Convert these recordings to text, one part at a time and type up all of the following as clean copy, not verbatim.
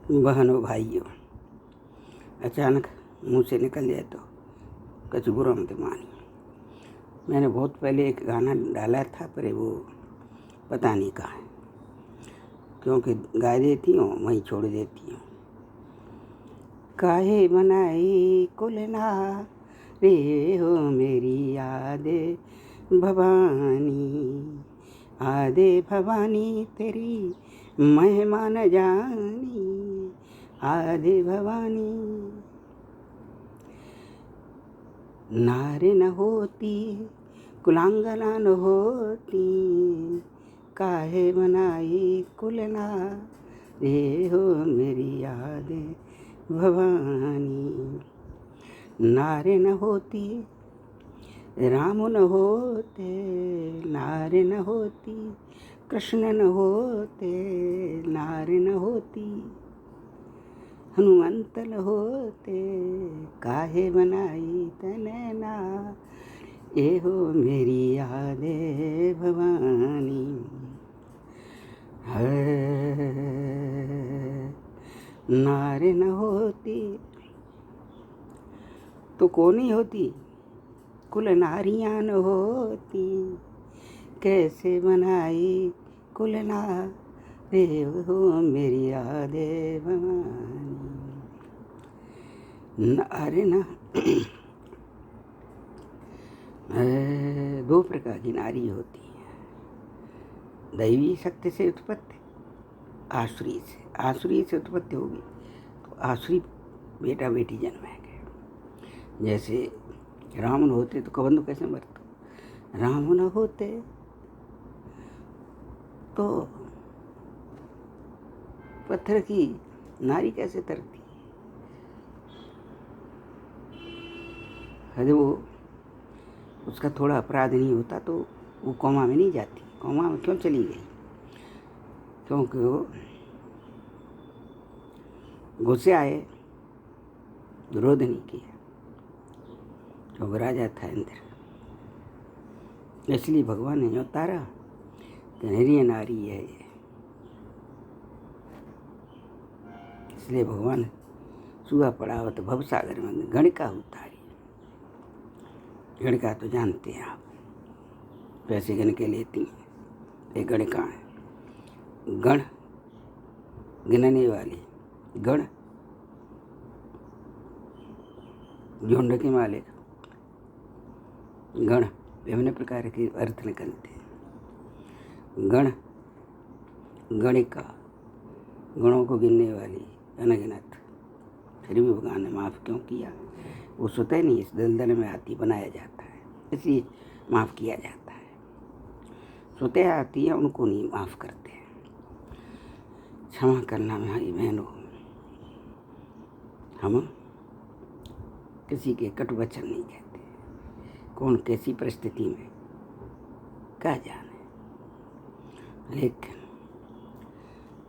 बहनों भाइयों, अचानक मुंह से निकल जाए तो कुछ बुरा मत मानिए। मैंने बहुत पहले एक गाना डाला था, पर वो पता नहीं कहाँ है, क्योंकि गा देती हूँ वहीं छोड़ देती हूँ। काहे बनाई कुलना रे हो मेरी आदे भवानी, आदे भवानी तेरी महिमा न जानी, आदे भवानी। नारी न होती कुलांगना न होती, काहे बनाई कुलना रे हो मेरी आदे भवानी। नारी न होती राम न होते, नारी न होती कृष्ण न होते, नारी न होती हनुमंत न होते, काहे बनाई तनैना ए हो मेरी आदे भवानी। नारी न होती तो कौन ही होती, कुल नारियां न होती, कैसे बनाई कुलना रे हो मेरी आदे भवानी। नारी न दो प्रकार की नारी होती है, दैवी शक्ति से उत्पत्ति, आसुरी से। आसुरी से उत्पत्ति होगी तो आसुरी बेटा बेटी जन्मेंगे। जैसे राम न होते तो कबंध कैसे मरते, राम न होते तो पत्थर की नारी कैसे तरती। यदि वो उसका थोड़ा अपराध नहीं होता तो वो कोमा में नहीं जाती। कोमा में क्यों चली गई, क्योंकि वो गुस्से आए, विरोध नहीं किया, क्योंकि राजा था इंद्र, इसलिए भगवान ने उतारा कि निरीय नारी है ये। इसलिए भगवान सुगा पड़ावत भवसागर में गणिका उतारी। गणिका तो जानते हैं आप, पैसे गिन के लेती हैं, एक गणिका है। गण गिनने वाली, गण झुंड के मालिक, गण विभिन्न प्रकार के अर्थ निकलते हैं। गण गणिका, गुणों को गिनने वाली, अनगिनत। फिर भी भगवान ने माफ़ क्यों किया, वो स्वतः नहीं इस दलदल में आती, बनाया जाता है, इसलिए माफ़ किया जाता है। स्वतः आती है, उनको नहीं माफ़ करते हैं। क्षमा करना भाई बहनों, हम किसी के कटु वचन नहीं कहते, कौन कैसी परिस्थिति में क्या जाने। लेकिन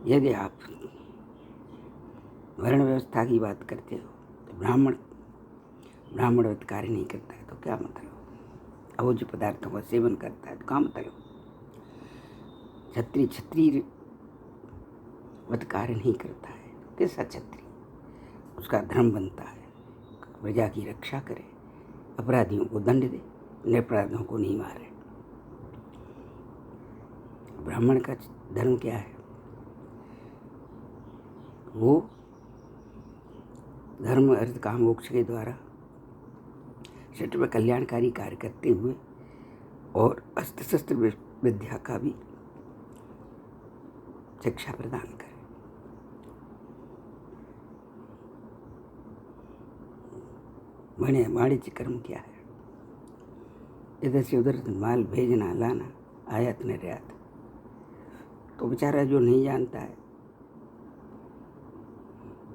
यदि आप वर्ण व्यवस्था की बात करते हो तो ब्राह्मणवत कार्य नहीं करता है तो क्या मतलब। अभोज्य पदार्थों का सेवन करता है तो क्या मतलब। क्षत्रिय वत कार्य नहीं करता है तो कैसा क्षत्रिय। उसका धर्म बनता है प्रजा की रक्षा करे, अपराधियों को दंड दे, निरपराधियों को नहीं मारे। ब्राह्मण का धर्म क्या है, वो धर्म अर्थ काम मोक्ष के द्वारा षट्व कल्याणकारी कार्य करते हुए और अस्त्र शस्त्र विद्या का भी शिक्षा प्रदान करे। वाणिज्य कर्म क्या है, इधर से उधर माल भेजना लाना, आयात निर्यात। तो बेचारा जो नहीं जानता है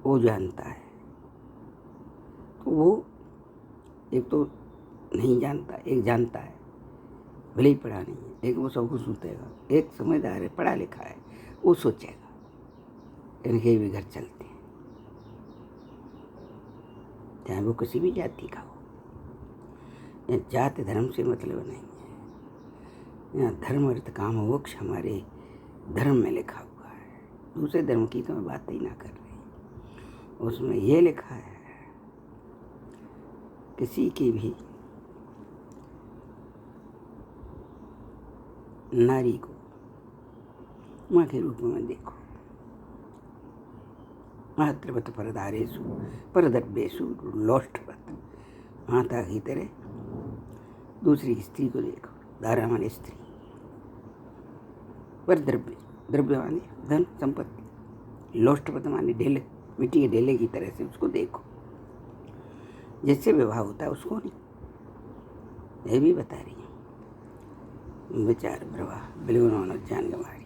वो जानता है, तो वो एक तो नहीं जानता, एक जानता है, भले ही पढ़ा नहीं है, एक वो सब कुछ सोचेगा। एक समझदार है, पढ़ा लिखा है, वो सोचेगा। इनके भी घर चलते हैं, चाहे वो किसी भी जाति का हो। जाति धर्म से मतलब नहीं है। यहाँ धर्म अर्थ काम मोक्ष हमारे धर्म में लिखा हुआ है। दूसरे धर्म की तो मैं बात ही ना कर रही। उसमें ये लिखा है, किसी की भी नारी को माँ के रूप में देखो। मातृवत परदारेषु परद्रव्येषु लोष्टवत, माता की तरह दूसरी स्त्री को देखो। दारा माने स्त्री, परद्रव्य, द्रव्य माने धन संपत्ति, लोष्टवत माने ढेले, मिट्टी के ढेले की तरह से उसको देखो। जिससे विवाह होता है उसको नहीं। यह भी बता रही हूँ। विचार प्रवाह बिल्कुल जान गवाए।